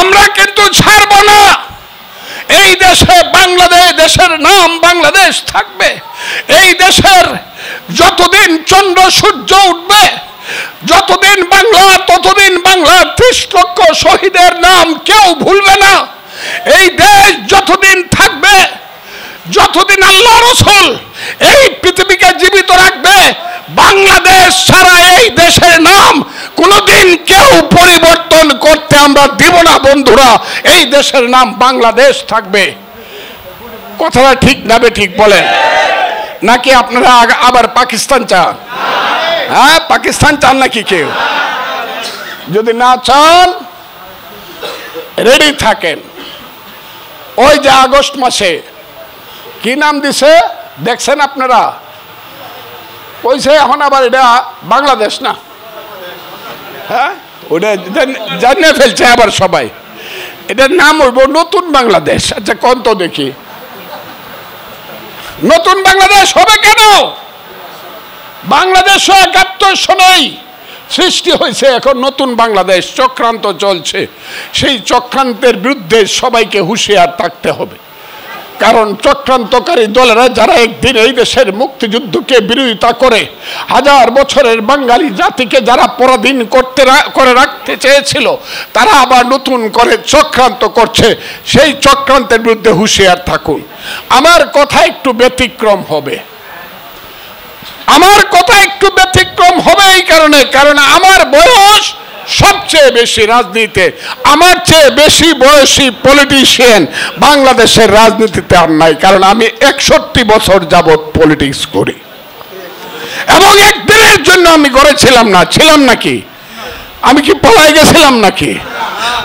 আমরা কিন্তু ছাড়ব না। এই দেশে বাংলাদেশ, দেশের নাম বাংলাদেশ থাকবে। এই দেশের যতদিন চন্দ্র সূর্য উঠবে, যতদিন বাংলা, ততদিন বাংলার 30 লক্ষ শহীদের নাম কেউ ভুলবে না। এই দেশ যতদিন থাকবে, যতদিন আল্লাহ রাসূল এই পৃথিবীকে জীবিত রাখবে, বাংলাদেশ ছাড়া এই দেশের নাম কোনোদিন কেউ পরিবর্তন করতে আমরা দিব না বন্ধুরা। এই দেশের নাম বাংলাদেশ থাকবে। কথাটা ঠিক না ঠিক বলেন? নাকি আপনারা আবার পাকিস্তান চান? হ্যাঁ, পাকিস্তান চান নাকি কেউ? যদি না চান রেডি থাকেন। ওই যে আগস্ট মাসে কি নাম দিছে দেখছেন আপনারা? কইছে এখন আবার এটা বাংলাদেশ না, হ্যাঁ ওটা জানিয়ে ফেলছে আবার সবাই। এটার নাম হইব নতুন বাংলাদেশ। আচ্ছা কোন তো দেখি, নতুন বাংলাদেশ হবে কেন? বাংলাদেশ 71 সনেই সৃষ্টি হয়েছে, এখন নতুন বাংলাদেশ চক্রান্ত চলছে। সেই চক্রান্তের বিরুদ্ধে সবাইকে হুঁশিয়ার থাকতে হবে। কারণ চক্রান্তকারী দলেরা যারা একদিন এই দেশের মুক্তিযুদ্ধকে বিরোধিতা করে হাজার বছরের বাঙালি জাতিকে যারা পরাধীন করে রাখতে চেয়েছিল, তারা আবার নতুন করে চক্রান্ত করছে। সেই চক্রান্তের বিরুদ্ধে হুঁশিয়ার থাকুন। আমার কথা একটু ব্যতিক্রম হবে, আমার কথা একটু ব্যতিক্রম হবে এই কারণে, কারণ আমার বয়স সবচেয়ে বেশি রাজনীতিতে। আমার চেয়ে বেশি বয়সী পলিটিশিয়ান বাংলাদেশের রাজনীতিতে আর নাই, কারণ আমি 61 বছর যাবৎ পলিটিক্স করি। এবং একদিনের জন্য আমি ঘরে ছিলাম না, ছিলাম নাকি? আমি কি পলায় গেছিলাম নাকি?